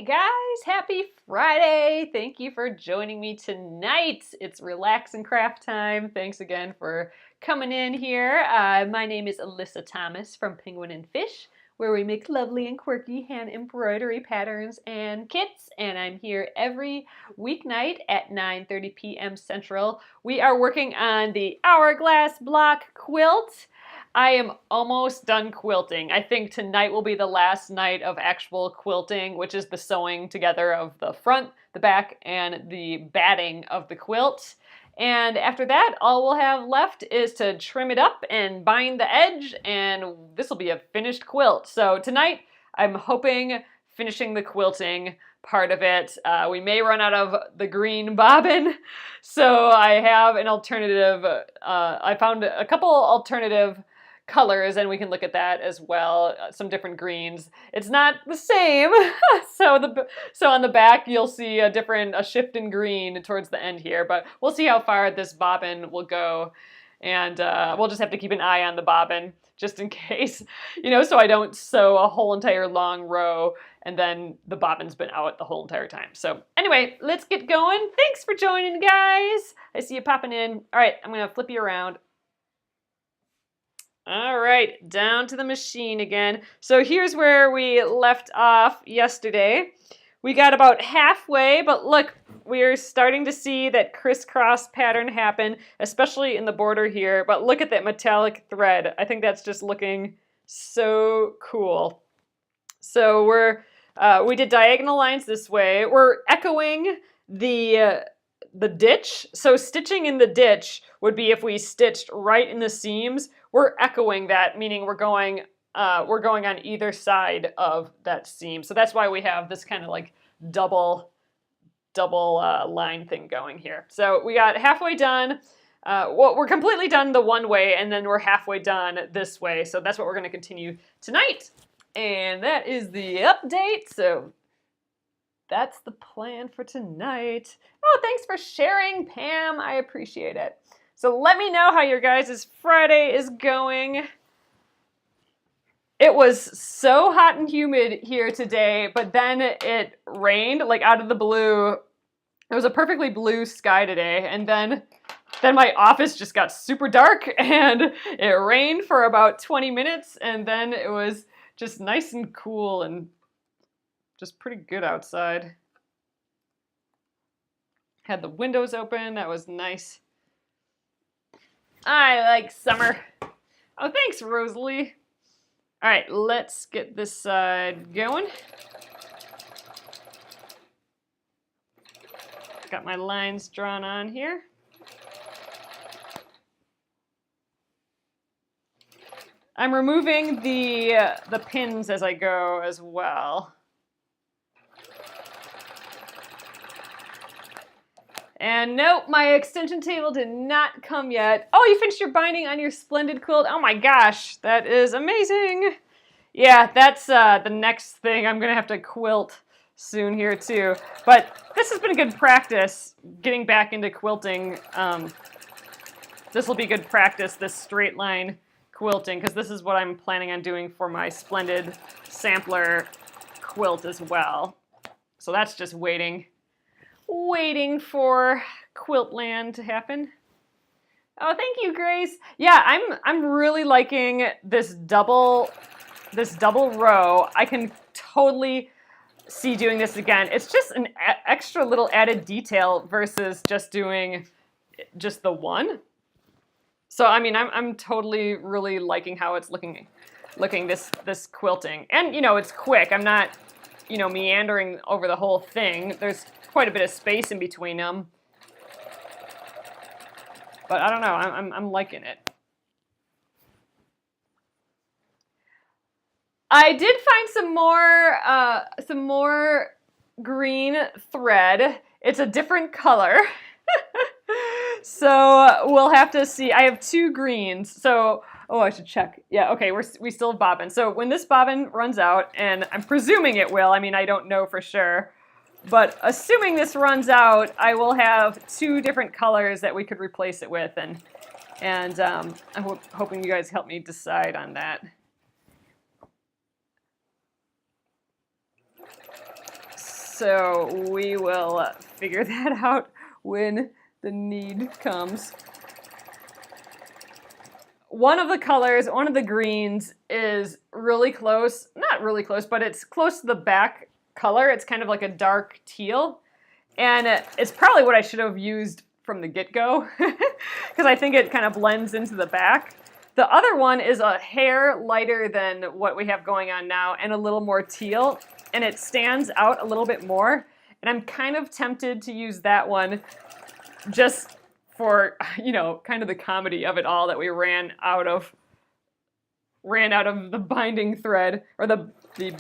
Hey guys, happy Friday. Thank you for joining me tonight. It's relax and craft time. Thanks again for coming in here. My name is Alyssa Thomas from Penguin and Fish, where we make lovely and quirky hand embroidery patterns and kits, and I'm here every weeknight at 9:30 p.m. Central. We are working on the Hourglass block quilt. I am almost done quilting. I think tonight will be the last night of actual quilting, which is the sewing together of the front, the back, and the batting of the quilt. And after that, all we'll have left is to trim it up and bind the edge, and this will be a finished quilt. So tonight, I'm hoping finishing the quilting part of it. We may run out of the green bobbin, so I have an alternative. I found a couple alternative colors, and we can look at that as well. Some different greens. It's not the same. so on the back you'll see a shift in green towards the end here, but we'll see how far this bobbin will go, and we'll just have to keep an eye on the bobbin just in case, so I don't sew a whole entire long row and then the bobbin's been out the whole entire time. So anyway, let's get going. Thanks for joining, guys. I see you popping in. All right, I'm gonna flip you around. All right, down to the machine again. So here's where we left off yesterday. We got about halfway, but look, we're starting to see that crisscross pattern happen, especially in the border here. But look at that metallic thread. I think that's just looking so cool. So we did diagonal lines this way. We're echoing the ditch. So stitching in the ditch would be if we stitched right in the seams. We're echoing that, meaning we're going on either side of that seam. So that's why we have this kind of like double line thing going here. So we got halfway done. We're completely done the one way, and then we're halfway done this way. So that's what we're going to continue tonight. And that is the update. So that's the plan for tonight. Oh, thanks for sharing, Pam. I appreciate it. So let me know how your guys' Friday is going. It was so hot and humid here today, but then it rained like out of the blue. It was a perfectly blue sky today, and then my office just got super dark and it rained for about 20 minutes, and then it was just nice and cool and just pretty good outside. Had the windows open, that was nice. I like summer. Oh, thanks, Rosalie. All right, let's get this side going. Got my lines drawn on here. I'm removing the pins as I go as well. And nope, my extension table did not come yet. Oh, you finished your binding on your splendid quilt. Oh my gosh, that is amazing. Yeah, that's the next thing. I'm gonna have to quilt soon here too. But this has been a good practice, getting back into quilting. This will be good practice, this straight line quilting, because this is what I'm planning on doing for my splendid sampler quilt as well. So that's just waiting for Quiltland to happen. Oh, thank you, Grace. Yeah, I'm really liking this double row. I can totally see doing this again. It's just an extra little added detail versus just doing just the one. So I mean, I'm totally really liking how it's looking this quilting. And it's quick. I'm not meandering over the whole thing. There's quite a bit of space in between them. But I don't know, I'm liking it. I did find some more green thread. It's a different color. So we'll have to see. I have two greens. So, oh, I should check. Yeah, okay, we still have bobbin. So when this bobbin runs out, and I'm presuming it will, I mean, I don't know for sure, but assuming this runs out, I will have two different colors that we could replace it with, and I'm hoping you guys help me decide on that. So we will figure that out when the need comes. One of the colors, one of the greens is really close, not really close, but it's close to the back color. It's kind of like a dark teal. And it's probably what I should have used from the get-go because I think it kind of blends into the back. The other one is a hair lighter than what we have going on now and a little more teal, and it stands out a little bit more. And I'm kind of tempted to use that one just for, you know, kind of the comedy of it all, that we ran out of the binding thread, or the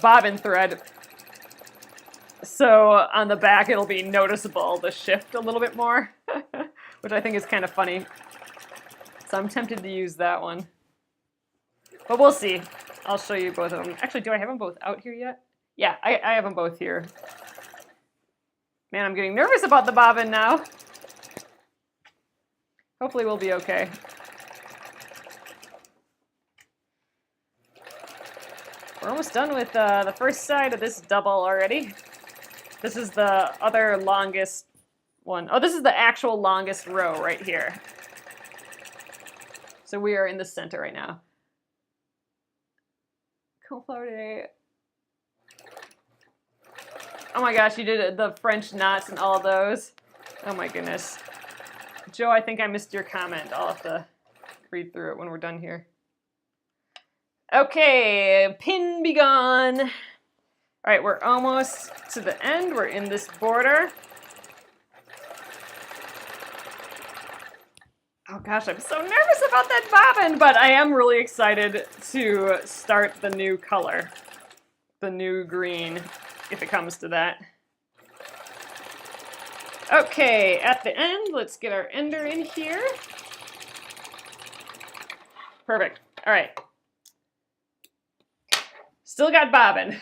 bobbin thread. So on the back it'll be noticeable, the shift a little bit more, which I think is kind of funny. So I'm tempted to use that one. But we'll see. I'll show you both of them. Actually, do I have them both out here yet? Yeah, I have them both here. Man, I'm getting nervous about the bobbin now. Hopefully we'll be okay. We're almost done with the first side of this double already. This is the other longest one. Oh, this is the actual longest row right here. So we are in the center right now. Cauliflower Day. Oh my gosh, you did the French knots and all of those. Oh my goodness. Joe, I think I missed your comment. I'll have to read through it when we're done here. Okay, pin be gone. All right, we're almost to the end. We're in this border. Oh gosh, I'm so nervous about that bobbin, but I am really excited to start the new color, the new green, if it comes to that. Okay, at the end, let's get our ender in here. Perfect. All right. Still got bobbin,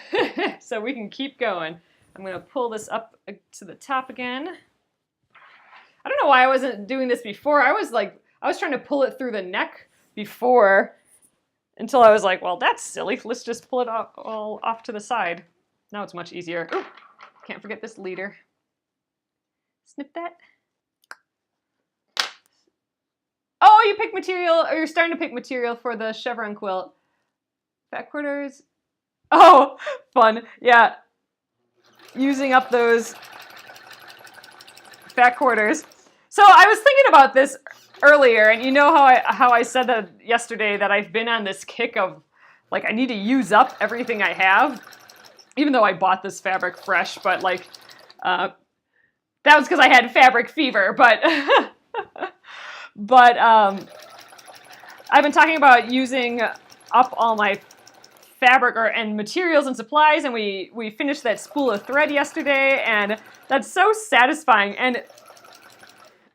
so we can keep going. I'm going to pull this up to the top again. I don't know why I wasn't doing this before. I was trying to pull it through the neck before, until I was like, well, that's silly. Let's just pull it all off to the side. Now it's much easier. Ooh, can't forget this leader. Snip that. Oh, you picked material, or you're starting to pick material for the chevron quilt. Back quarters. Oh, fun. Yeah. Using up those back quarters. So I was thinking about this earlier, and you know how I said that yesterday, that I've been on this kick of, like, I need to use up everything I have, even though I bought this fabric fresh, but like, that was because I had fabric fever, but I've been talking about using up all my fabric and materials and supplies, and we finished that spool of thread yesterday, and that's so satisfying. And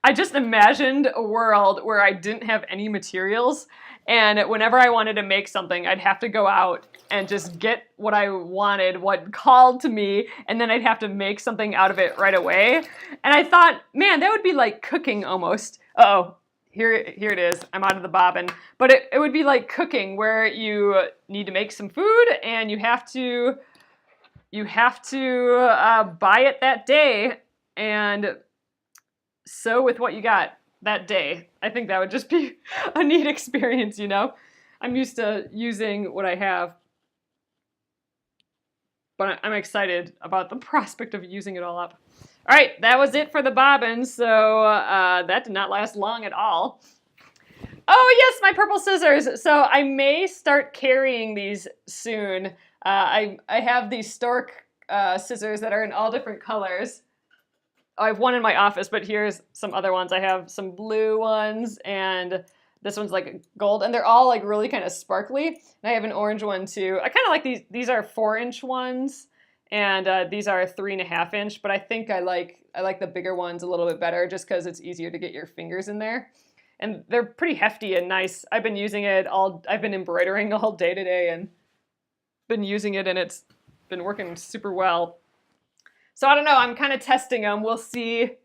I just imagined a world where I didn't have any materials, and whenever I wanted to make something, I'd have to go out and just get what I wanted, what called to me, and then I'd have to make something out of it right away. And I thought, man, that would be like cooking almost. Uh-oh, here it is. I'm out of the bobbin. But it would be like cooking, where you need to make some food, and you have to buy it that day and sew with what you got that day. I think that would just be a neat experience, you know? I'm used to using what I have, but I'm excited about the prospect of using it all up. All right, that was it for the bobbin, so that did not last long at all. Oh yes, my purple scissors. So I may start carrying these soon. I have these stork scissors that are in all different colors. I have one in my office, but here's some other ones. I have some blue ones, and this one's like gold, and they're all like really kind of sparkly. And I have an orange one too. I kind of like these. These are 4-inch ones, and these are 3.5-inch. But I think I like the bigger ones a little bit better, just because it's easier to get your fingers in there. And they're pretty hefty and nice. I've been using it all. I've been embroidering all day today, and been using it, and it's been working super well. So I don't know, I'm kind of testing them. We'll see.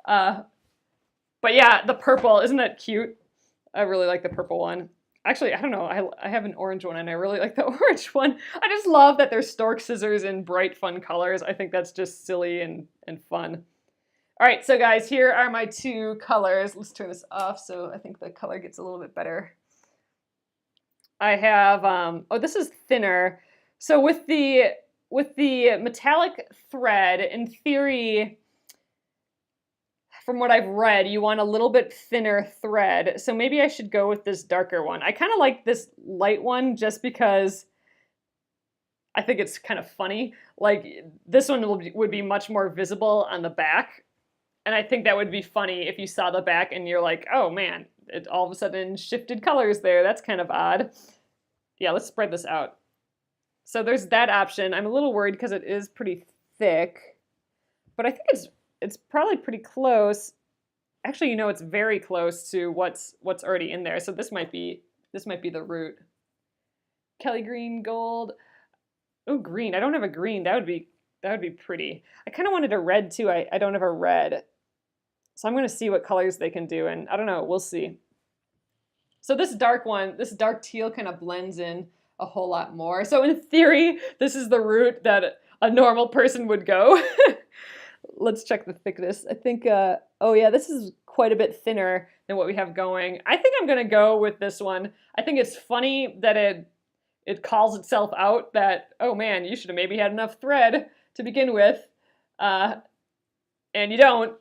But yeah, the purple, isn't that cute? I really like the purple one. Actually, I don't know. I have an orange one and I really like the orange one. I just love that there's stork scissors in bright, fun colors. I think that's just silly and fun. All right, so guys, here are my two colors. Let's turn this off so I think the color gets a little bit better. I have, oh, this is thinner. So with the metallic thread, in theory, from what I've read, you want a little bit thinner thread. So maybe I should go with this darker one. I kind of like this light one just because I think it's kind of funny. Like this one would be much more visible on the back. And I think that would be funny if you saw the back and you're like, oh man, it all of a sudden shifted colors there. That's kind of odd. Yeah, let's spread this out. So there's that option. I'm a little worried because it is pretty thick, but I think it's probably pretty close. Actually, you know, it's very close to what's already in there. So this might be the root. Kelly green, gold. Oh, green. I don't have a green. That would be pretty. I kind of wanted a red too. I don't have a red. So I'm going to see what colors they can do, and I don't know, we'll see. So this dark one, this dark teal kind of blends in a whole lot more. So in theory, this is the route that a normal person would go. Let's check the thickness. I think, oh yeah, this is quite a bit thinner than what we have going. I think I'm going to go with this one. I think it's funny that it calls itself out that, oh man, you should have maybe had enough thread to begin with, and you don't.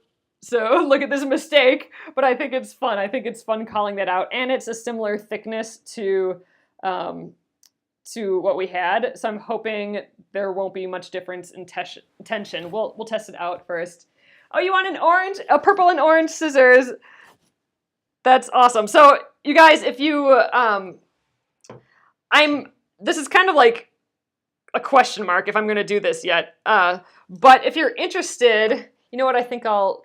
So look at this mistake, but I think it's fun. I think it's fun calling that out, and it's a similar thickness to what we had. So I'm hoping there won't be much difference in tension. We'll test it out first. Oh, you want an orange, a purple and orange scissors? That's awesome. So you guys, if you, this is kind of like a question mark if I'm going to do this yet. But if you're interested, you know what? I think I'll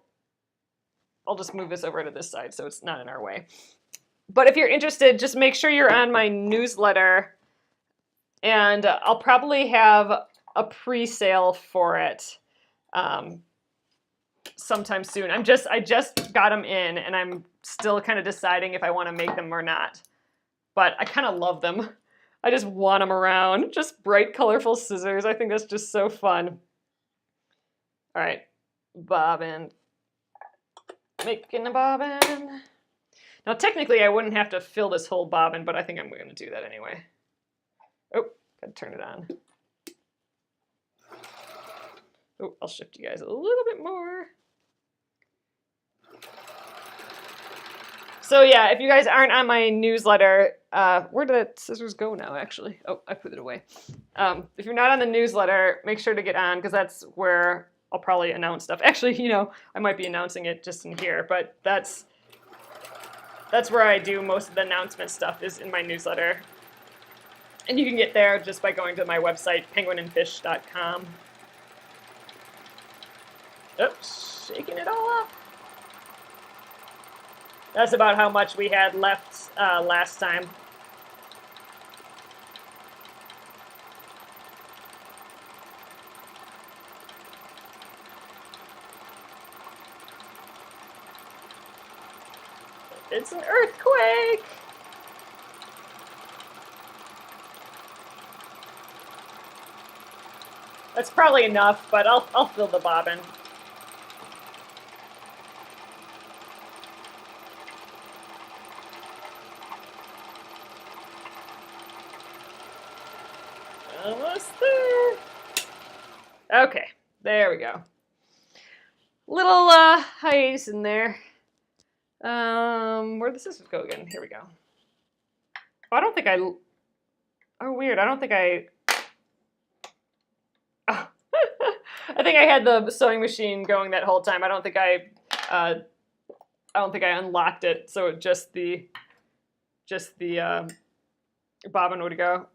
just move this over to this side so it's not in our way. But if you're interested, just make sure you're on my newsletter, and I'll probably have a pre-sale for it sometime soon. I just got them in, and I'm still kind of deciding if I want to make them or not. But I kind of love them. I just want them around. Just bright, colorful scissors. I think that's just so fun. All right, bobbin. Making a bobbin. Now technically I wouldn't have to fill this whole bobbin, but I think I'm going to do that anyway. Oh, gotta turn it on. Oh, I'll shift you guys a little bit more. So yeah, if you guys aren't on my newsletter, where did the scissors go now actually? Oh, I put it away. If you're not on the newsletter, make sure to get on, because that's where I'll probably announce stuff. Actually, you know, I might be announcing it just in here, but that's where I do most of the announcement stuff, is in my newsletter. And you can get there just by going to my website, penguinandfish.com. Oops, shaking it all up. That's about how much we had left last time. It's an earthquake! That's probably enough, but I'll fill the bobbin. Almost there. Okay, there we go. Little hiatus in there. Where'd the scissors go again? Here we go. Oh, I don't think oh, weird. I don't think I... Oh. I think I had the sewing machine going that whole time. I don't think I unlocked it, so just the bobbin would go.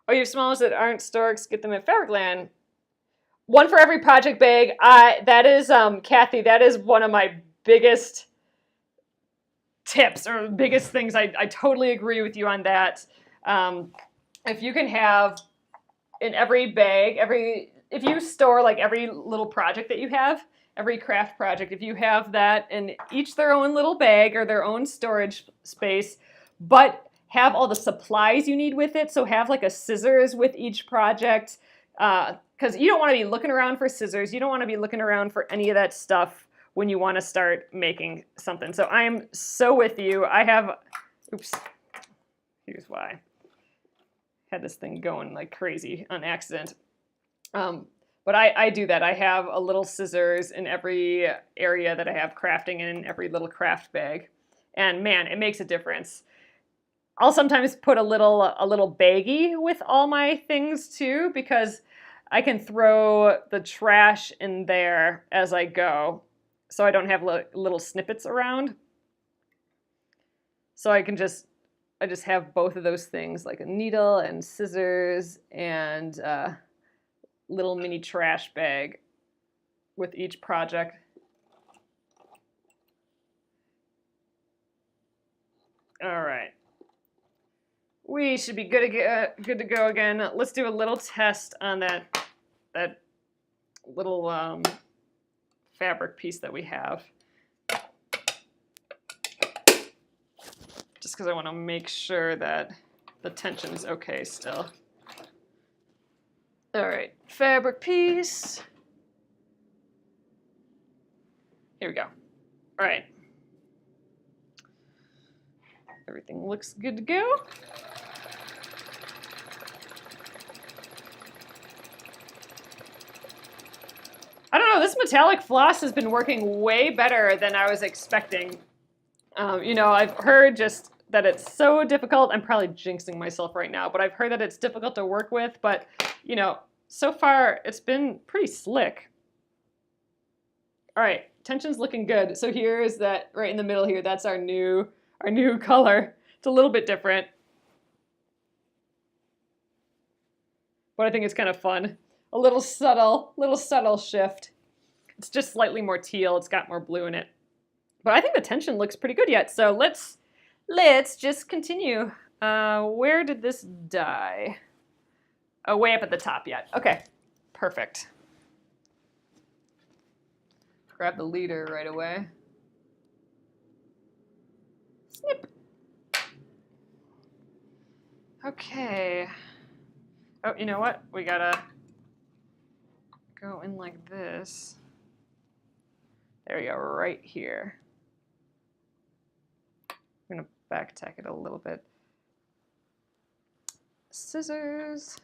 Oh, you have smalls that aren't storks, get them at Fabricland. One for every project bag. That is, Kathy, that is one of my biggest tips, or biggest things. I totally agree with you on that. If you can have in every bag, if you store like every little project that you have, every craft project, if you have that in each their own little bag or their own storage space, but have all the supplies you need with it. So have like a scissors with each project, because you don't want to be looking around for scissors. You don't want to be looking around for any of that stuff when you want to start making something. So I'm so with you. I have, oops, here's why. Had this thing going like crazy on accident. But I do that. I have a little scissors in every area that I have crafting in every little craft bag. And man, it makes a difference. I'll sometimes put a little baggie with all my things too, because I can throw the trash in there as I go. So I don't have little snippets around. So I just have both of those things, like a needle and scissors and little mini trash bag with each project. All right. We should be good to go again. Let's do a little test on that little fabric piece that we have. Just because I want to make sure that the tension's okay still. All right, fabric piece. Here we go. All right. Everything looks good to go. I don't know, this metallic floss has been working way better than I was expecting. You know, I've heard just that it's so difficult. I'm probably jinxing myself right now, but I've heard that it's difficult to work with. But, you know, so far it's been pretty slick. All right, tension's looking good. So here is that right in the middle here. That's our new color. It's a little bit different, but I think it's kind of fun. A little subtle shift. It's just slightly more teal. It's got more blue in it. But I think the tension looks pretty good yet. So let's just continue. Where did this die? Oh, way up at the top yet. Okay, perfect. Grab the leader right away. Snip. Okay. Oh, you know what? We gotta go in like this. There we go, right here. I'm gonna back tack it a little bit. Scissors.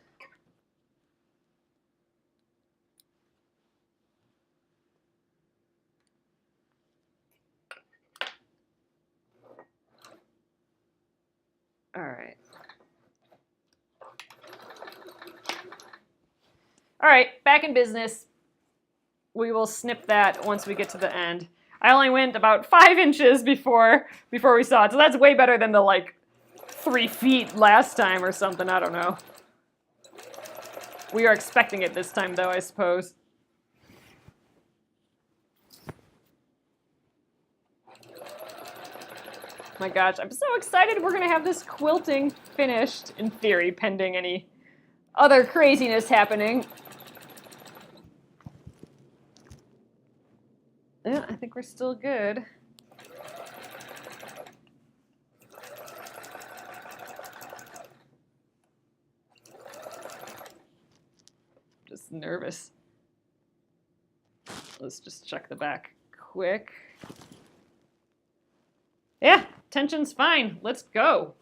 All right. All right, back in business. We will snip that once we get to the end. I only went about 5 inches before we saw it, so that's way better than the like 3 feet last time or something. I don't know. We are expecting it this time, though, I suppose. My gosh, I'm so excited. We're going to have this quilting finished, in theory, pending any other craziness happening. Yeah, I think we're still good. Just nervous. Let's just check the back quick. Yeah, tension's fine. Let's go.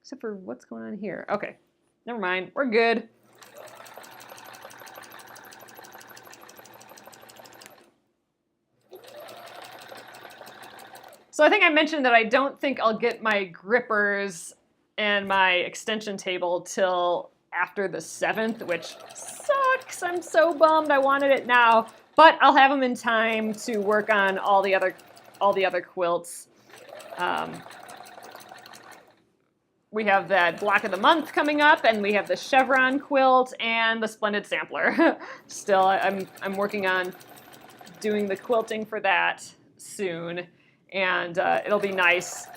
Except for what's going on here. Okay, never mind. We're good. So I think I mentioned that I don't think I'll get my grippers and my extension table till after the 7th, which sucks. I'm so bummed. I wanted it now, but I'll have them in time to work on all the other quilts. We have that block of the month coming up, and we have the chevron quilt and the splendid sampler. Still, I'm working on doing the quilting for that soon. And it'll be nice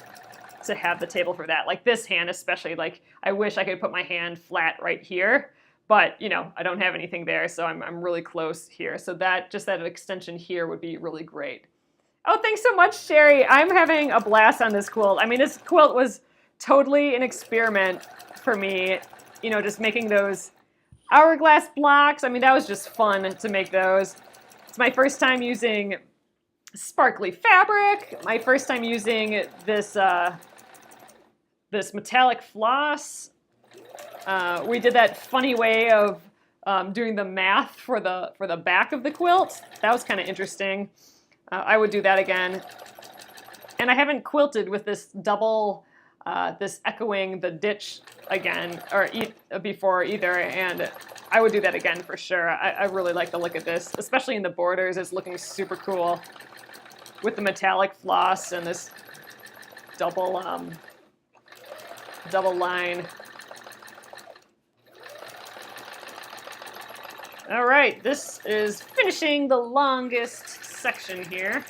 to have the table for that. Like this hand especially, like I wish I could put my hand flat right here, but you know, I don't have anything there, so I'm really close here. So that extension here would be really great. Oh, thanks so much, Sherry. I'm having a blast on this quilt. I mean, this quilt was totally an experiment for me, you know, just making those hourglass blocks. I mean, that was just fun to make those. It's my first time using sparkly fabric, my first time using this this metallic floss. We did that funny way of doing the math for the back of the quilt. That was kind of interesting. I would do that again. And I haven't quilted with this double, this echoing the ditch again, or before either, and I would do that again for sure. I really like the look of this, especially in the borders. It's looking super cool with the metallic floss and this double, double line. All right, this is finishing the longest section here.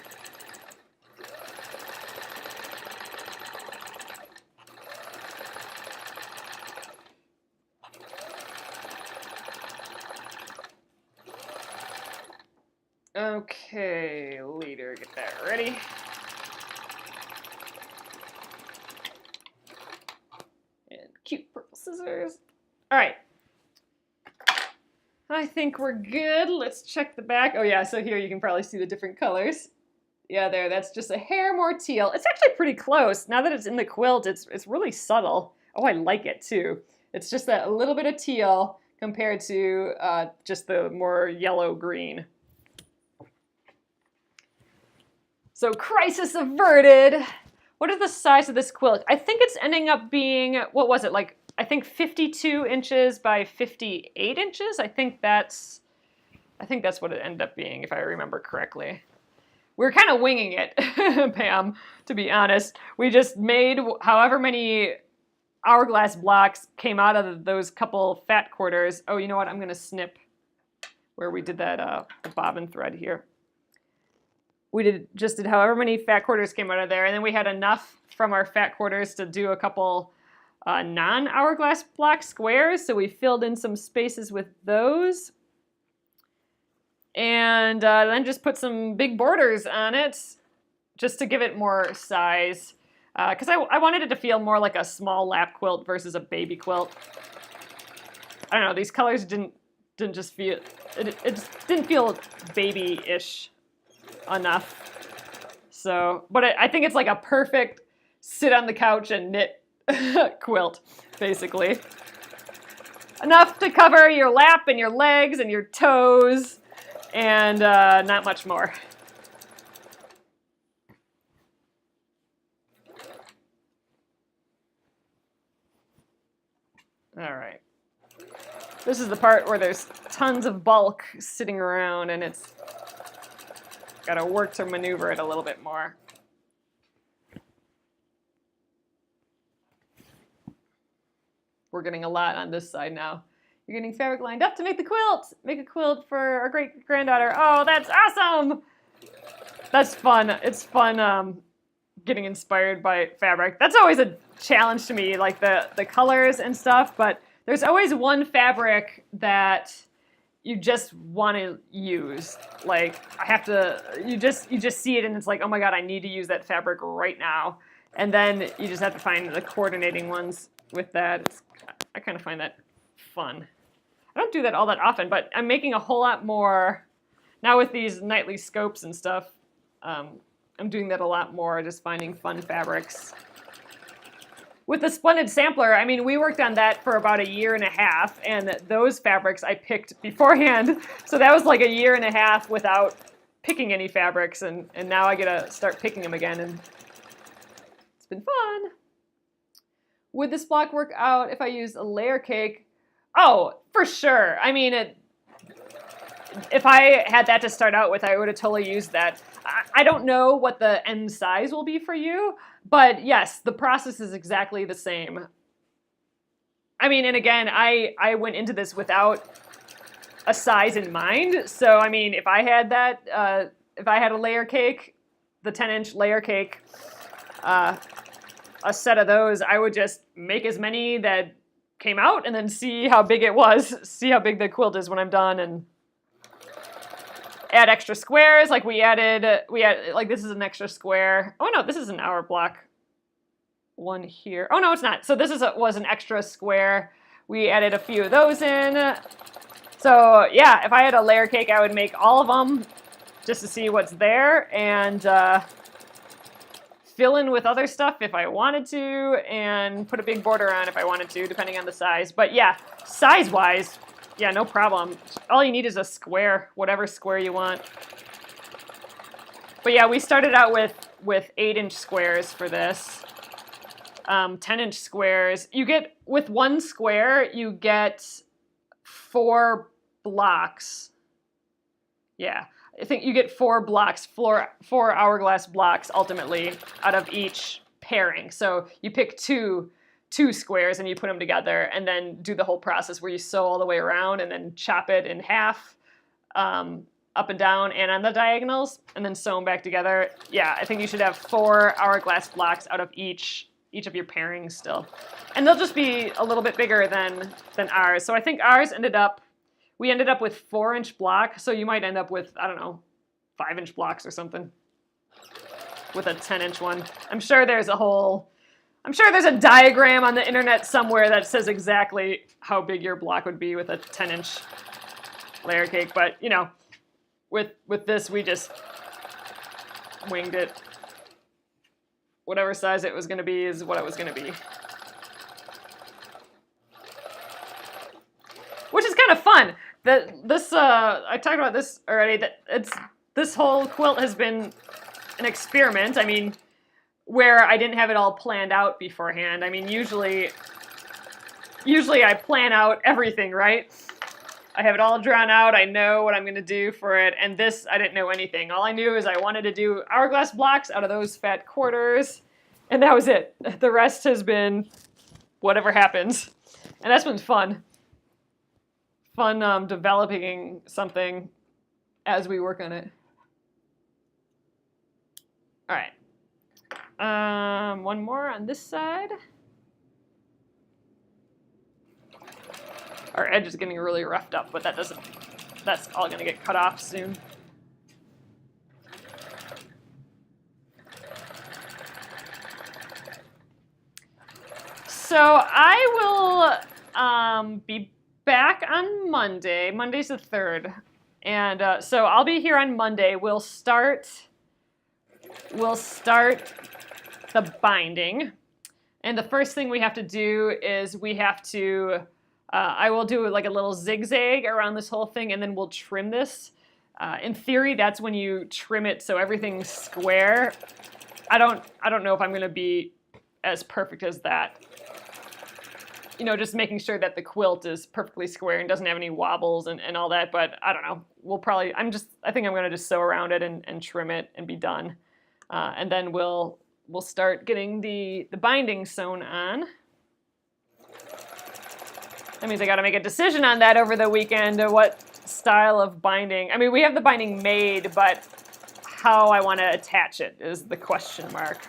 Okay, leader, get that ready. And cute purple scissors. All right. I think we're good. Let's check the back. Oh yeah, so here you can probably see the different colors. Yeah, there, that's just a hair more teal. It's actually pretty close. Now that it's in the quilt, it's really subtle. Oh, I like it too. It's just that a little bit of teal compared to just the more yellow-green. So crisis averted. What is the size of this quilt? I think it's ending up being, what was it, like, I think 52 inches by 58 inches. I think that's what it ended up being, if I remember correctly. We're kind of winging it, Pam, to be honest. We just made however many hourglass blocks came out of those couple fat quarters. Oh, you know what? I'm going to snip where we did that the bobbin thread here. We just did however many fat quarters came out of there, and then we had enough from our fat quarters to do a couple non-hourglass block squares, so we filled in some spaces with those. And then just put some big borders on it, just to give it more size. Because I wanted it to feel more like a small lap quilt versus a baby quilt. I don't know, these colors didn't just feel, it just didn't feel baby-ish enough. So, but I think it's like a perfect sit on the couch and knit quilt, basically. Enough to cover your lap and your legs and your toes, and not much more. All right. This is the part where there's tons of bulk sitting around, and it's got to work to maneuver it a little bit more. We're getting a lot on this side now. You're getting fabric lined up to make the quilt. Make a quilt for our great-granddaughter. Oh, that's awesome. That's fun. It's fun getting inspired by fabric. That's always a challenge to me, like the colors and stuff, but there's always one fabric that you just want to use. Like, I have to, you just see it and it's like, oh my God, I need to use that fabric right now. And then you just have to find the coordinating ones with that. I kind of find that fun. I don't do that all that often, but I'm making a whole lot more now with these nightly scopes and stuff. I'm doing that a lot more, just finding fun fabrics. With the Splendid Sampler, I mean, we worked on that for about 1.5 years, and those fabrics I picked beforehand. So that was like 1.5 years without picking any fabrics, and now I get to start picking them again, and it's been fun. Would this block work out if I used a layer cake? Oh, for sure. I mean, if I had that to start out with, I would have totally used that. I don't know what the end size will be for you, but yes, the process is exactly the same. I mean, and again, I went into this without a size in mind. So, I mean, if I had that, if I had a layer cake, the 10-inch layer cake, a set of those, I would just make as many that came out and then see how big it was, see how big the quilt is when I'm done, and add extra squares. Like we added, like this is an extra square. Oh no, this is an hour block one here. Oh no, it's not. So this was an extra square. We added a few of those in. So yeah, if I had a layer cake, I would make all of them just to see what's there and fill in with other stuff if I wanted to and put a big border on if I wanted to, depending on the size. But yeah, size-wise, yeah, no problem. All you need is a square, whatever square you want. But yeah, we started out with 8-inch squares for this. 10-inch squares. You get, with one square, you get 4 blocks. Yeah, I think you get 4 blocks, 4 hourglass blocks ultimately out of each pairing. So you pick two squares and you put them together and then do the whole process where you sew all the way around and then chop it in half, up and down and on the diagonals, and then sew them back together. Yeah, I think you should have 4 hourglass blocks out of each of your pairings still. And they'll just be a little bit bigger than ours. So I think ours we ended up with 4-inch block, so you might end up with, I don't know, 5-inch blocks or something with a 10-inch one. I'm sure there's a diagram on the internet somewhere that says exactly how big your block would be with a 10-inch layer cake, but you know, with this we just winged it. Whatever size it was going to be is what it was going to be. Which is kind of fun. I talked about this already, this whole quilt has been an experiment. I mean, where I didn't have it all planned out beforehand. I mean, usually I plan out everything, right? I have it all drawn out. I know what I'm going to do for it. And this, I didn't know anything. All I knew is I wanted to do hourglass blocks out of those fat quarters. And that was it. The rest has been whatever happens. And that's been fun. Fun developing something as we work on it. All right. One more on this side. Our edge is getting really roughed up, but that's all going to get cut off soon. So I will be back on Monday. Monday's the 3rd. And so I'll be here on Monday. We'll start the binding. And the first thing we have to do is we have to, I will do like a little zigzag around this whole thing and then we'll trim this. In theory, that's when you trim it so everything's square. I don't know if I'm going to be as perfect as that. You know, just making sure that the quilt is perfectly square and doesn't have any wobbles and all that, but I don't know. We'll probably, I think I'm going to just sew around it and trim it and be done. And then we'll start getting the binding sewn on. That means I got to make a decision on that over the weekend, what style of binding. I mean, we have the binding made, but how I want to attach it is the question mark.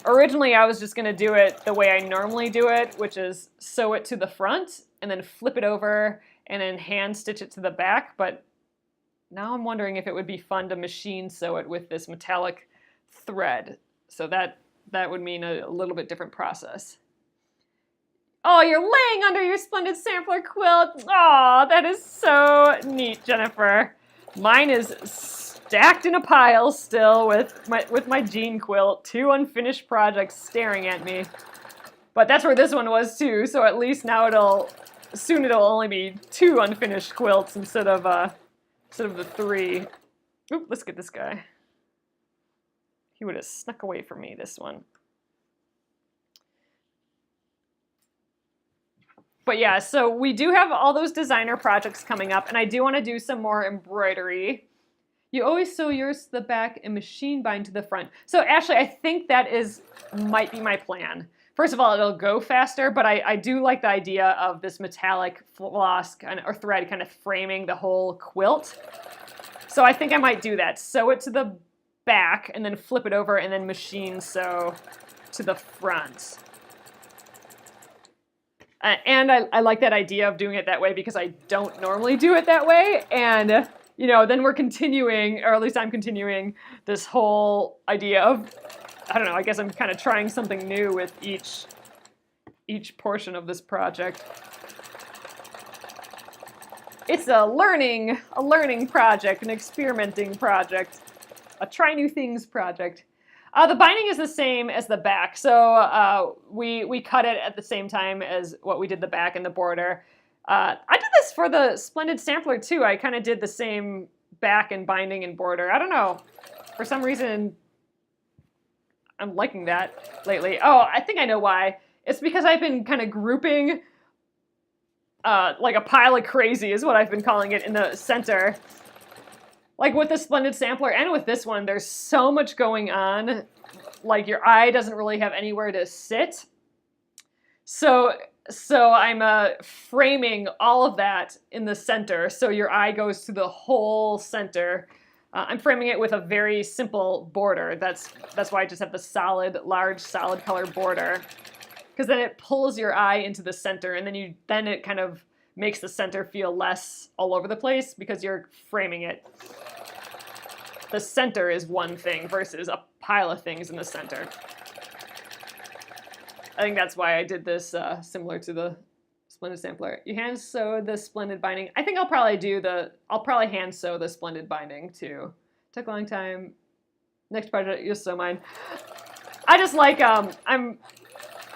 Originally, I was just going to do it the way I normally do it, which is sew it to the front and then flip it over and then hand stitch it to the back. But now I'm wondering if it would be fun to machine sew it with this metallic thread. So that would mean a little bit different process. Oh, you're laying under your splendid sampler quilt. Oh, that is so neat, Jennifer. Mine is stacked in a pile still with my jean quilt. 2 unfinished projects staring at me. But that's where this one was too, so at least now soon it'll only be 2 unfinished quilts instead of the 3. Oop, let's get this guy. He would have snuck away from me, this one. But yeah, so we do have all those designer projects coming up, and I do want to do some more embroidery. You always sew yours to the back and machine bind to the front. So Ashley, I think that might be my plan. First of all, it'll go faster, but I do like the idea of this metallic floss or thread kind of framing the whole quilt. So I think I might do that. Sew it to the back and then flip it over and then machine sew to the front. And I like that idea of doing it that way because I don't normally do it that way. And you know, then we're continuing, or at least I'm continuing this whole idea of, I don't know, I guess I'm kind of trying something new with each portion of this project. It's a learning project, an experimenting project, a try new things project. The binding is the same as the back, so we cut it at the same time as what we did the back and the border. I did this for the Splendid Sampler too. I kind of did the same back and binding and border. I don't know, for some reason I'm liking that lately. Oh, I think I know why. It's because I've been kind of grouping like a pile of crazy is what I've been calling it in the center. Like with the Splendid Sampler and with this one, there's so much going on. Like your eye doesn't really have anywhere to sit. So I'm framing all of that in the center. So your eye goes to the whole center. I'm framing it with a very simple border. That's why I just have the solid, large, solid color border. Because then it pulls your eye into the center, and then it kind of makes the center feel less all over the place because you're framing it. The center is one thing versus a pile of things in the center. I think that's why I did this similar to the Splendid Sampler. You hand sew the Splendid binding. I think I'll probably hand sew the Splendid binding too. Took a long time. Next project, you'll sew mine. I just like, I'm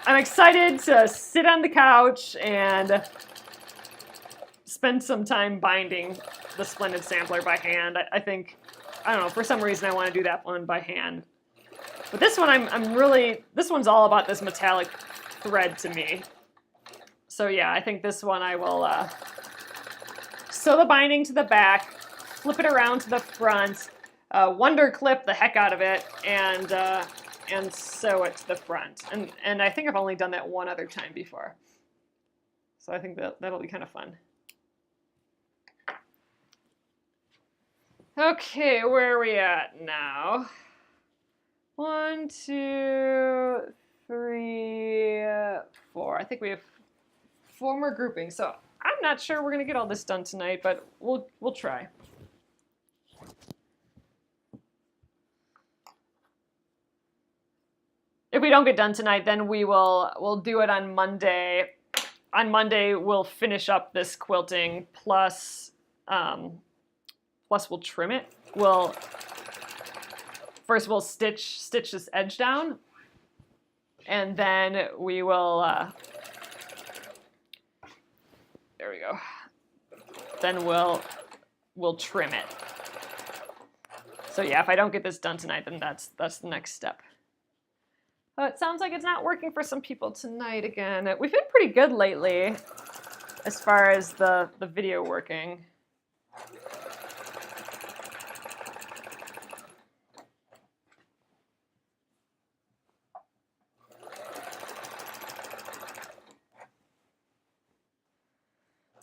excited to sit on the couch and spend some time binding the Splendid Sampler by hand. I think, I don't know, for some reason I want to do that one by hand. But this one, this one's all about this metallic thread to me. So yeah, I think this one I will sew the binding to the back, flip it around to the front, wonder clip the heck out of it, and sew it to the front. And I think I've only done that one other time before. So I think that'll be kind of fun. Okay, where are we at now? 1, 2, 3, 4. I think we have 4 more groupings. So I'm not sure we're gonna get all this done tonight, but we'll try. If we don't get done tonight, then we'll do it on Monday. On Monday, we'll finish up this quilting plus we'll trim it. First we'll stitch this edge down, and then we will, there we go. Then we'll trim it. So yeah, if I don't get this done tonight, then that's the next step. It sounds like it's not working for some people tonight again. We've been pretty good lately as far as the video working.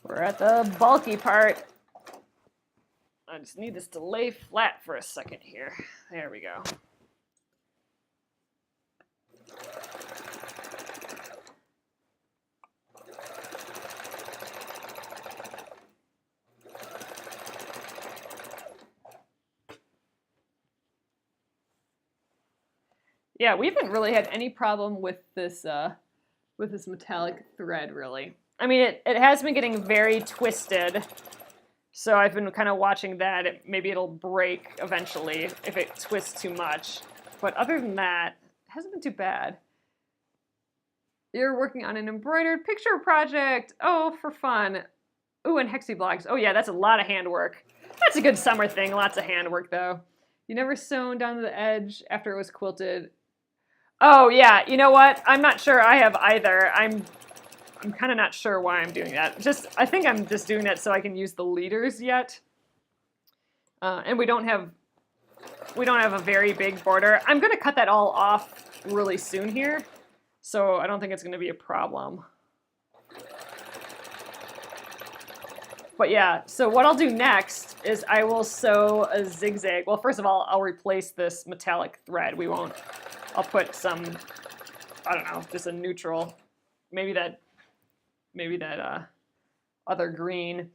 We're at the bulky part. I just need this to lay flat for a second here. There we go. Yeah, we haven't really had any problem with this metallic thread, really. I mean, it has been getting very twisted, so I've been kind of watching that. Maybe it'll break eventually if it twists too much. But other than that, it hasn't been too bad. You're working on an embroidered picture project. Oh, for fun. Ooh, and hexie blocks. Oh yeah, that's a lot of handwork. That's a good summer thing. Lots of handwork, though. You never sewn down to the edge after it was quilted. Oh yeah, you know what? I'm not sure I have either. I'm kind of not sure why I'm doing that. I think I'm just doing that so I can use the leaders yet. And we don't have a very big border. I'm going to cut that all off really soon here, so I don't think it's going to be a problem. But yeah, so what I'll do next is I will sew a zigzag. Well, first of all, I'll replace this metallic thread. I'll put some, I don't know, just a neutral, maybe that other green.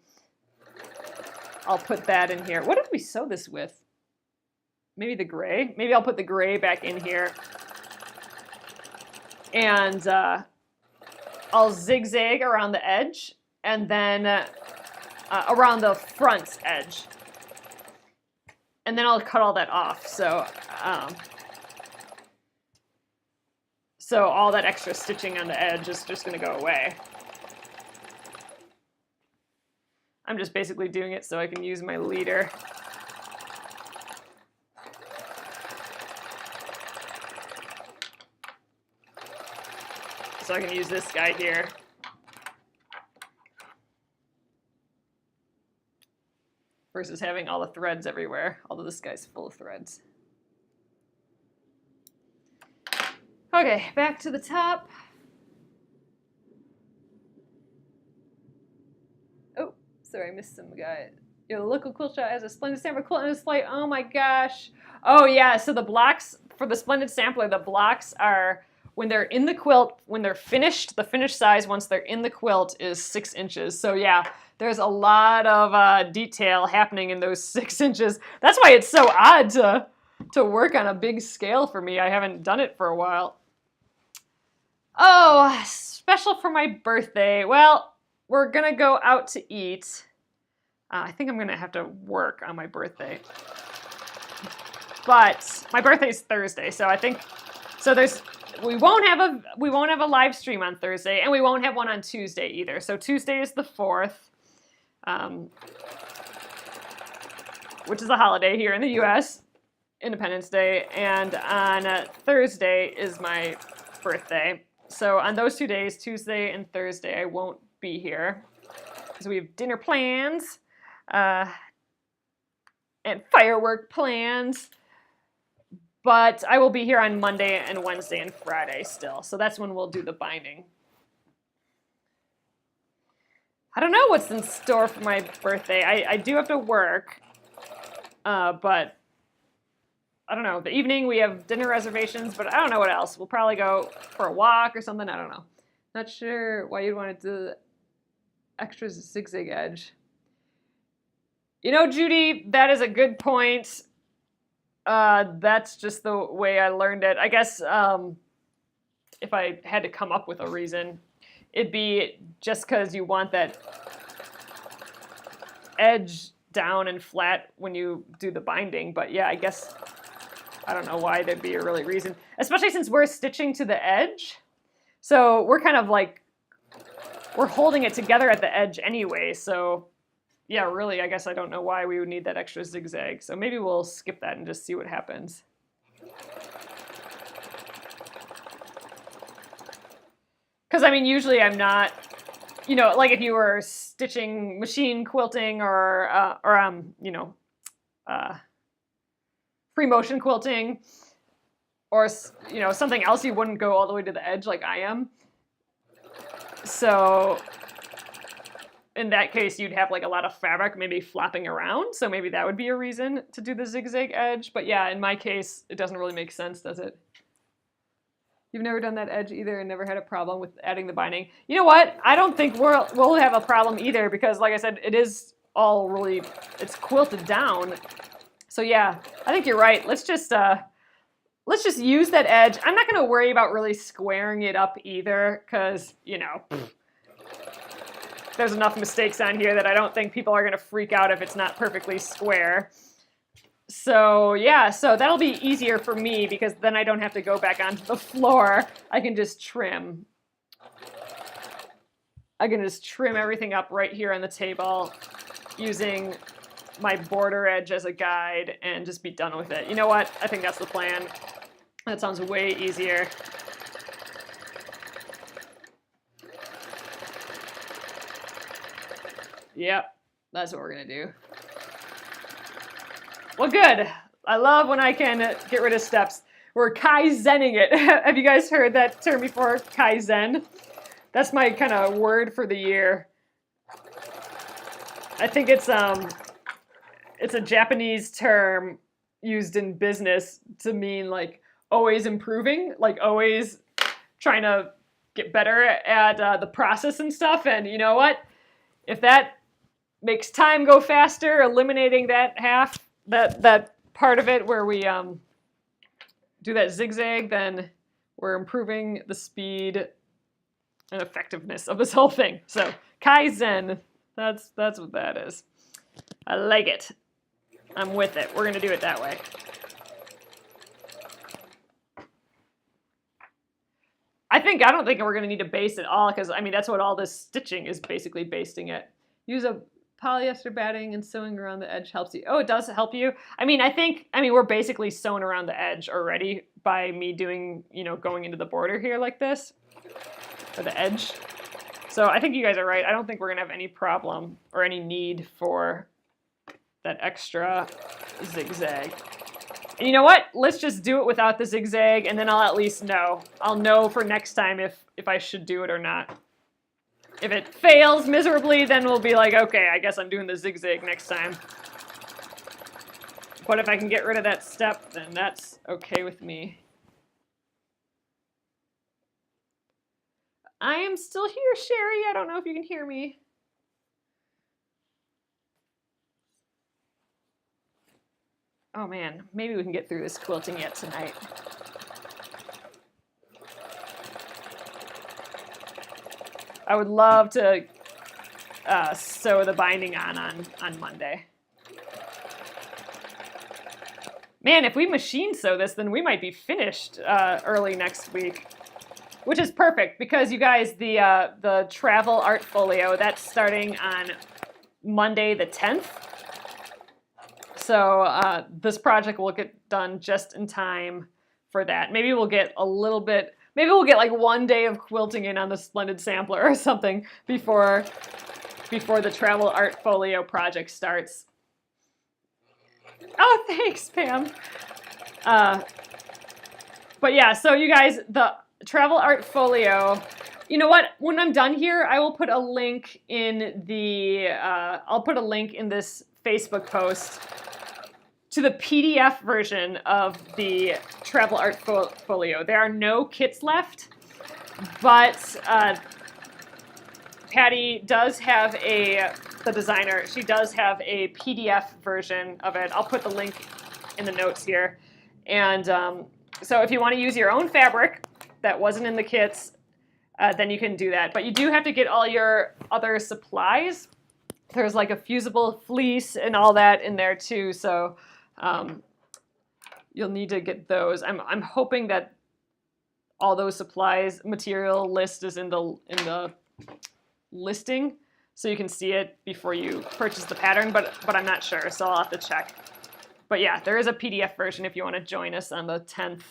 I'll put that in here. What did we sew this with? Maybe the gray? Maybe I'll put the gray back in here. And I'll zigzag around the edge and then around the front edge. And then I'll cut all that off. So all that extra stitching on the edge is just going to go away. I'm just basically doing it so I can use my leader. So I can use this guy here. Versus having all the threads everywhere, although this guy's full of threads. Okay, back to the top. Oh, sorry, I missed some guy. Your local quilt shop has a splendid sampler quilt on display. Oh my gosh. Oh yeah, so the blocks for the splendid sampler, the blocks are when they're in the quilt, when they're finished, the finished size once they're in the quilt is 6 inches. So yeah, there's a lot of detail happening in those 6 inches. That's why it's so odd to work on a big scale for me. I haven't done it for a while. Oh, special for my birthday. Well, we're gonna go out to eat. I think I'm gonna have to work on my birthday. But my birthday's Thursday, so I think we won't have a live stream on Thursday, and we won't have one on Tuesday either. So Tuesday is the 4th, which is a holiday here in the U.S., Independence Day, and on Thursday is my birthday. So on those 2 days, Tuesday and Thursday, I won't be here because we have dinner plans and firework plans. But I will be here on Monday and Wednesday and Friday still. So that's when we'll do the binding. I don't know what's in store for my birthday. I do have to work, but I don't know. The evening we have dinner reservations, but I don't know what else. We'll probably go for a walk or something. I don't know. Not sure why you'd want to do the extra zigzag edge. You know, Judy, that is a good point. That's just the way I learned it. I guess if I had to come up with a reason, it'd be just because you want that edge down and flat when you do the binding. But yeah, I guess I don't know why there'd be a really reason, especially since we're stitching to the edge. So we're kind of like, we're holding it together at the edge anyway. So yeah, really, I guess I don't know why we would need that extra zigzag. So maybe we'll skip that and just see what happens. Because, I mean, usually I'm not, you know, like if you were stitching machine quilting or you know, free motion quilting or, you know, something else, you wouldn't go all the way to the edge like I am. So in that case, you'd have like a lot of fabric maybe flopping around. So maybe that would be a reason to do the zigzag edge. But yeah, in my case, it doesn't really make sense, does it? You've never done that edge either and never had a problem with adding the binding. You know what? I don't think we'll have a problem either because, like I said, it is all really, it's quilted down. So yeah, I think you're right. Let's just use that edge. I'm not going to worry about really squaring it up either because, you know, there's enough mistakes on here that I don't think people are going to freak out if it's not perfectly square. So yeah, so that'll be easier for me because then I don't have to go back onto the floor. I can just trim. I can just trim everything up right here on the table using my border edge as a guide and just be done with it. You know what? I think that's the plan. That sounds way easier. Yep, that's what we're gonna do. Well, good. I love when I can get rid of steps. We're kaizening it. Have you guys heard that term before? Kaizen? That's my kind of word for the year. I think it's a Japanese term used in business to mean like always improving, like always trying to get better at the process and stuff. And you know what? If that makes time go faster, eliminating that that part of it where we do that zigzag, then we're improving the speed and effectiveness of this whole thing. So Kaizen, that's what that is. I like it. I'm with it. We're gonna do it that way. I don't think we're gonna need to baste it all, because I mean that's what all this stitching is basically basting it. Use a polyester batting and sewing around the edge helps you. Oh, it does help you? I mean, we're basically sewing around the edge already by me doing, going into the border here like this, or the edge. So I think you guys are right. I don't think we're gonna have any problem or any need for that extra zigzag. And you know what? Let's just do it without the zigzag, and then I'll at least know. I'll know for next time if I should do it or not. If it fails miserably, then we'll be like, okay, I guess I'm doing the zigzag next time. But if I can get rid of that step, then that's okay with me. I am still here, Sherry. I don't know if you can hear me. Oh man, maybe we can get through this quilting yet tonight. I would love to sew the binding on Monday. Man, if we machine sew this, then we might be finished early next week, which is perfect because you guys, the travel art folio, that's starting on Monday the 10th. So this project will get done just in time for that. Maybe we'll get a little bit, maybe we'll get like 1 day of quilting in on the Splendid Sampler or something before the travel art folio project starts. Oh, thanks, Pam. But yeah, so you guys, the travel art folio, you know what? When I'm done here, I will put a link in the, I'll put a link in this Facebook post to the PDF version of the travel art folio. There are no kits left, but Patty does have the designer, she does have a PDF version of it. I'll put the link in the notes here. And so if you want to use your own fabric that wasn't in the kits, then you can do that. But you do have to get all your other supplies. There's like a fusible fleece and all that in there too. So you'll need to get those. I'm hoping that all those supplies material list is in the listing, so you can see it before you purchase the pattern. But I'm not sure, so I'll have to check. But yeah, there is a PDF version if you want to join us on the 10th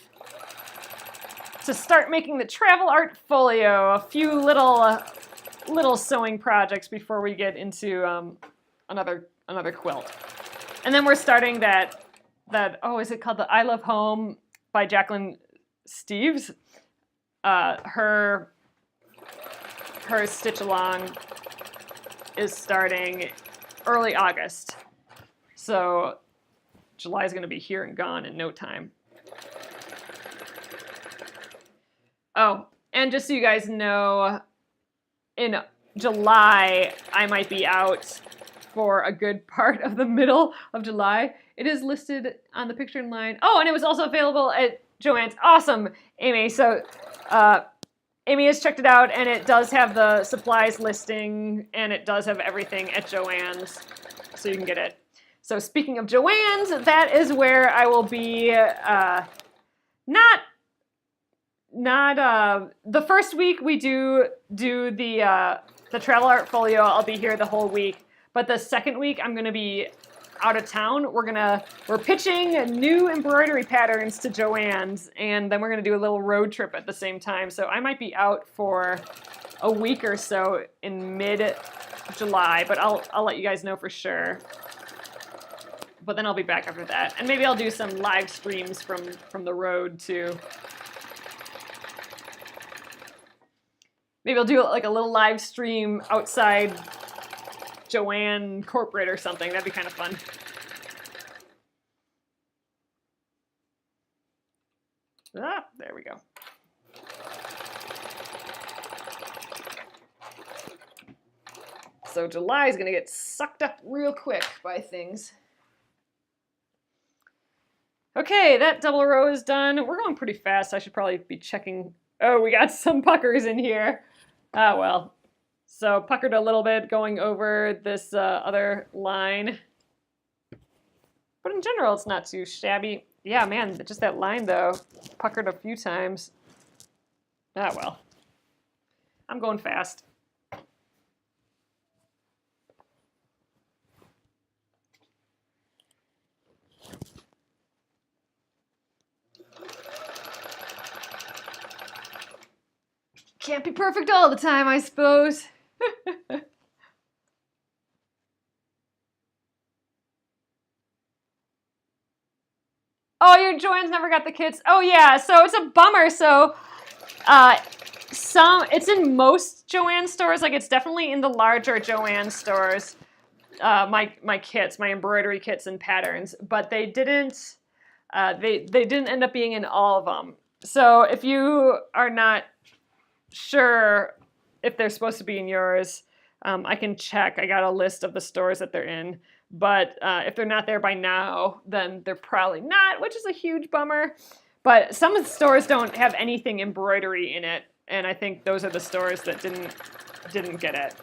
to start making the travel art folio. A few little sewing projects before we get into another quilt. And then we're starting that oh, is it called the I Love Home by Jacqueline Steves? Her stitch along is starting early August. So July is going to be here and gone in no time. Oh, and just so you guys know, in July, I might be out for a good part of the middle of July. It is listed on the picture in line. Oh, and it was also available at Joann's. Awesome, Amy. So Amy has checked it out, and it does have the supplies listing, and it does have everything at Joann's, so you can get it. So speaking of Joann's, that is where I will be. Not the first week we do the travel art folio. I'll be here the whole week. But the second week, I'm going to be out of town. We're pitching new embroidery patterns to Joann's, and then we're going to do a little road trip at the same time. So I might be out for a week or so in mid-July, but I'll let you guys know for sure. But then I'll be back after that, and maybe I'll do some live streams from the road too. Maybe I'll do like a little live stream outside Joann corporate or something. That'd be kind of fun. Ah, there we go. So July is going to get sucked up real quick by things. Okay, that double row is done. We're going pretty fast. I should probably be checking. Oh, we got some puckers in here. Ah, well. So puckered a little bit going over this other line. But in general, it's not too shabby. Yeah, man, just that line, though, puckered a few times. Ah, well. I'm going fast. Can't be perfect all the time, I suppose. Oh, your Joanne's never got the kits. Oh yeah, so it's a bummer. So it's in most Joanne stores, like it's definitely in the larger Joanne stores, my kits, my embroidery kits and patterns, but they didn't end up being in all of them. So if you are not sure if they're supposed to be in yours, I can check. I got a list of the stores that they're in. But if they're not there by now, then they're probably not, which is a huge bummer. But some of the stores don't have anything embroidery in it, and I think those are the stores that didn't get it.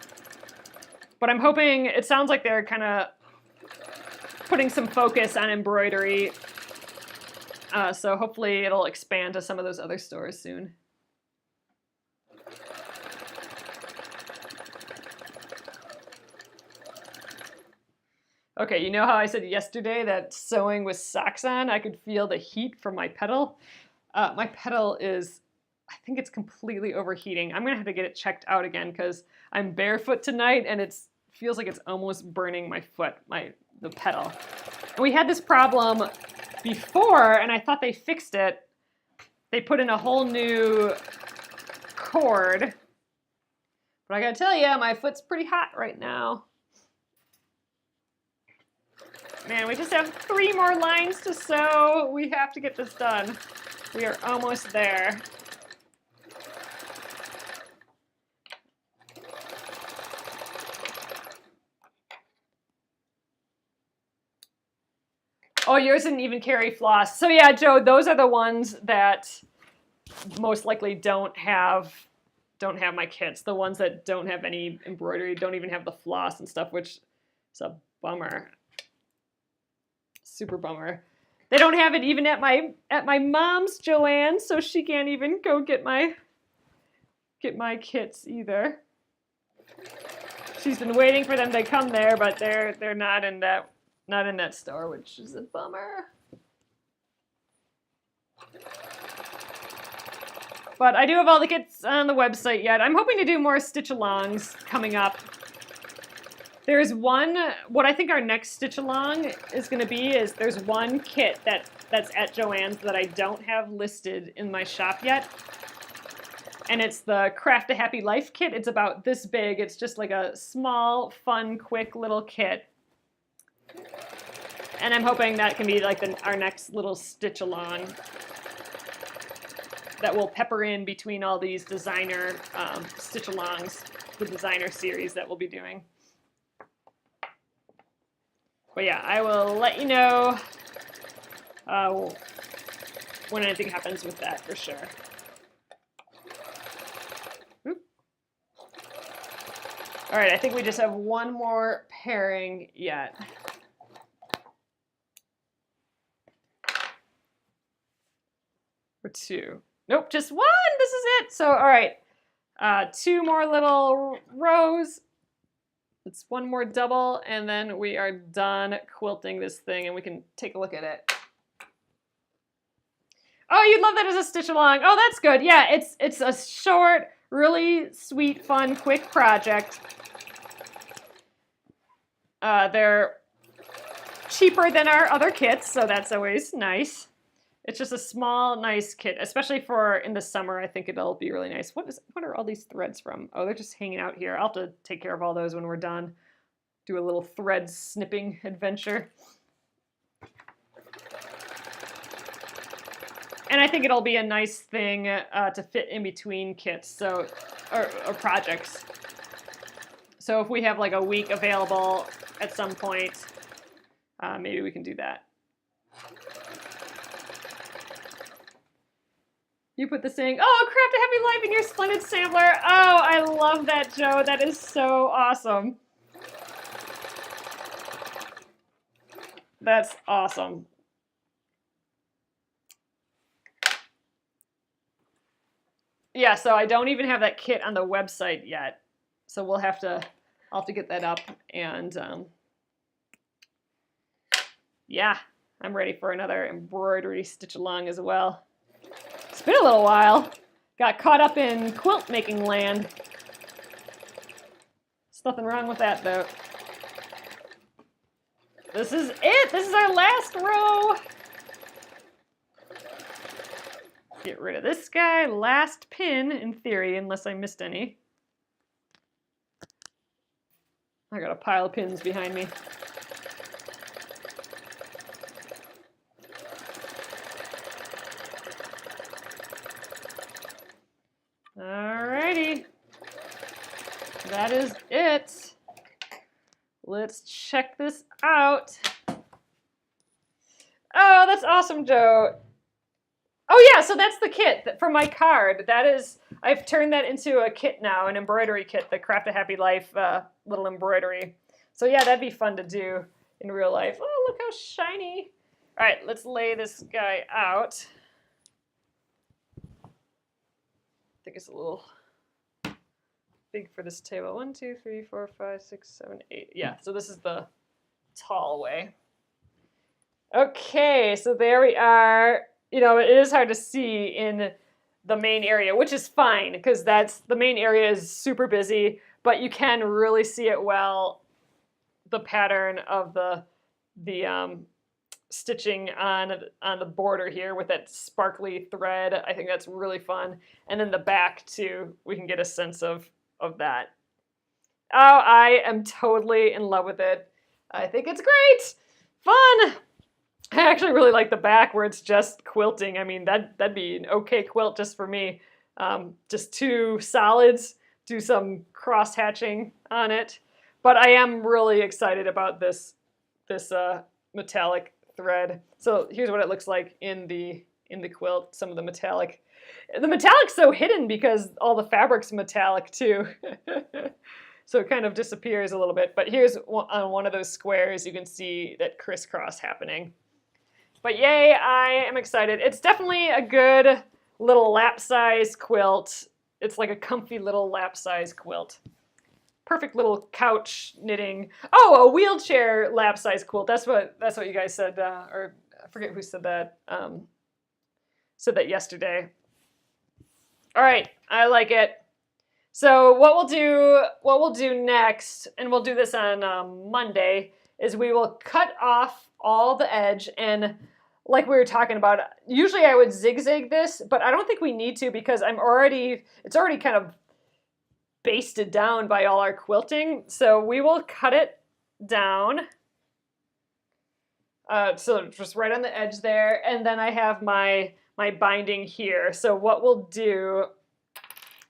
But I'm hoping, it sounds like they're kind of putting some focus on embroidery, so hopefully it'll expand to some of those other stores soon. Okay, you know how I said yesterday that sewing with socks on, I could feel the heat from my pedal? My pedal is, I think it's completely overheating. I'm gonna have to get it checked out again because I'm barefoot tonight and it feels like it's almost burning my foot, the pedal. And we had this problem before and I thought they fixed it. They put in a whole new cord. But I gotta tell you, my foot's pretty hot right now. Man, we just have 3 more lines to sew. We have to get this done. We are almost there. Oh, yours didn't even carry floss. So yeah, Joe, those are the ones that most likely don't have my kits. The ones that don't have any embroidery, don't even have the floss and stuff, which is a bummer. Super bummer. They don't have it even at my mom's Joanne, so she can't even go get my kits either. She's been waiting for them to come there, but they're not in that store, which is a bummer. But I do have all the kits on the website yet. I'm hoping to do more stitch-alongs coming up. There's one, what I think our next stitch-along is going to be is there's one kit that's at Joann's that I don't have listed in my shop yet. And it's the Craft a Happy Life kit. It's about this big. It's just like a small, fun, quick little kit. And I'm hoping that can be like our next little stitch-along that will pepper in between all these designer stitch-alongs, the designer series that we'll be doing. But yeah, I will let you know when anything happens with that for sure. Oop. All right, I think we just have one more pairing yet. Or 2. Nope, just 1. This is it. So, all right, 2 more little rows. It's 1 more double, and then we are done quilting this thing, and we can take a look at it. Oh, you'd love that as a stitch along. Oh, that's good. Yeah, it's a short, really sweet, fun, quick project. They're cheaper than our other kits, so that's always nice. It's just a small, nice kit, especially for in the summer. I think it'll be really nice. What are all these threads from? Oh, they're just hanging out here. I'll have to take care of all those when we're done. Do a little thread snipping adventure. And I think it'll be a nice thing to fit in between kits, or projects. So if we have like a week available at some point, maybe we can do that. You put the saying, "Oh, craft a happy life" in your splendid sampler. Oh, I love that, Joe. That is so awesome. That's awesome. Yeah, so I don't even have that kit on the website yet. So I'll have to get that up, and yeah, I'm ready for another embroidery stitch along as well. It's been a little while. Got caught up in quilt making land. There's nothing wrong with that though. This is it. This is our last row. Get rid of this guy. Last pin in theory, unless I missed any. I got a pile of pins behind me. Alrighty. That is it. Let's check this out. Oh, that's awesome, Joe. Oh yeah, so that's the kit from my card. That is, I've turned that into a kit now, an embroidery kit, the Craft a Happy Life little embroidery. So yeah, that'd be fun to do in real life. Oh, look how shiny. All right, let's lay this guy out. I think it's a little big for this table. 1, 2, 3, 4, 5, 6, 7, 8. Yeah, so this is the tall way. Okay, so there we are. You know, it is hard to see in the main area, which is fine because the main area is super busy, but you can really see it well, the pattern of the stitching on the border here with that sparkly thread. I think that's really fun. And then the back too, we can get a sense of that. Oh, I am totally in love with it. I think it's great. Fun. I actually really like the back where it's just quilting. I mean, that'd be an okay quilt just for me. Just 2 solids, do some cross hatching on it. But I am really excited about this metallic thread. So here's what it looks like in the quilt. Some of the metallic. The metallic's so hidden because all the fabric's metallic too. So it kind of disappears a little bit. But here's on one of those squares, you can see that crisscross happening. But yay, I am excited. It's definitely a good little lap size quilt. It's like a comfy little lap size quilt. Perfect little couch knitting. Oh, a wheelchair lap size quilt. That's what you guys said, or I forget who said that. Said that yesterday. All right, I like it. So what we'll do next, and we'll do this on Monday, is we will cut off all the edge, and like we were talking about, usually I would zigzag this, but I don't think we need to because it's already kind of basted down by all our quilting. So we will cut it down. So just right on the edge there, and then I have my binding here. So what we'll do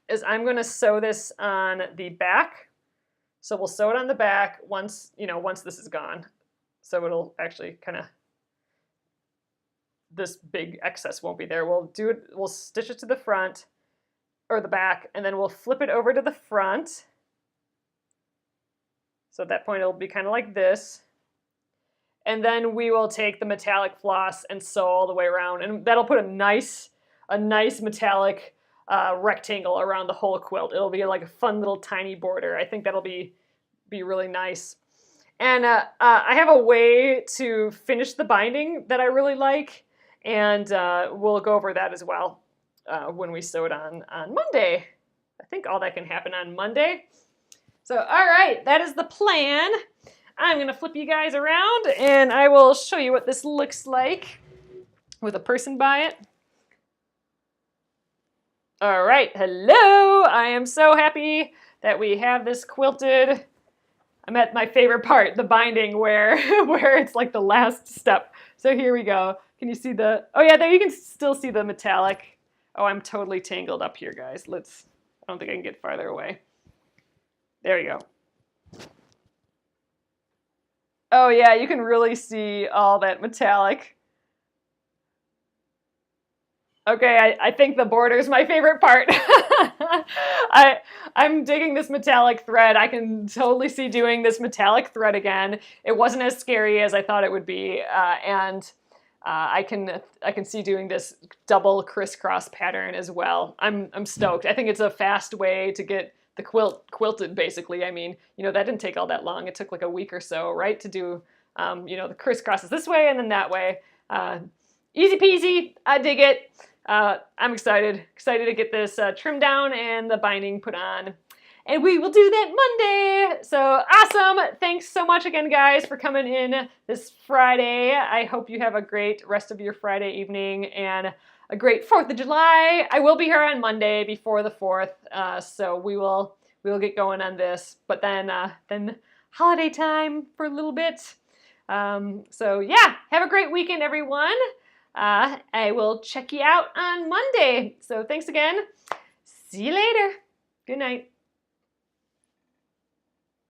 is I'm going to sew this on the back. So we'll sew it on the back once this is gone. So it'll actually kind of, this big excess won't be there. We'll stitch it to the front or the back, and then we'll flip it over to the front. So at that point it'll be kind of like this. And then we will take the metallic floss and sew all the way around, and that'll put a nice metallic rectangle around the whole quilt. It'll be like a fun little tiny border. I think that'll be really nice. And I have a way to finish the binding that I really like, and we'll go over that as well when we sew it on Monday. I think all that can happen on Monday. So, all right, that is the plan. I'm going to flip you guys around, and I will show you what this looks like with a person by it. All right, hello. I am so happy that we have this quilted. I'm at my favorite part, the binding, where it's like the last step. So here we go. Can you see oh yeah, there you can still see the metallic. Oh, I'm totally tangled up here, guys. I don't think I can get farther away. There you go. Oh yeah, you can really see all that metallic. Okay, I think the border is my favorite part. I'm digging this metallic thread. I can totally see doing this metallic thread again. It wasn't as scary as I thought it would be, and I can see doing this double crisscross pattern as well. I'm stoked. I think it's a fast way to get the quilt quilted. Basically, I mean, you know, that didn't take all that long. It took like a week or so, right, to do, you know, the crisscrosses this way and then that way. Easy peasy. I dig it. I'm excited to get this trimmed down and the binding put on. And we will do that Monday. So awesome. Thanks so much again, guys, for coming in this Friday. I hope you have a great rest of your Friday evening and a great 4th of July. I will be here on Monday before the 4th. So we will get going on this. But then holiday time for a little bit. So yeah, have a great weekend, everyone. I will check you out on Monday. So thanks again. See you later. Good night.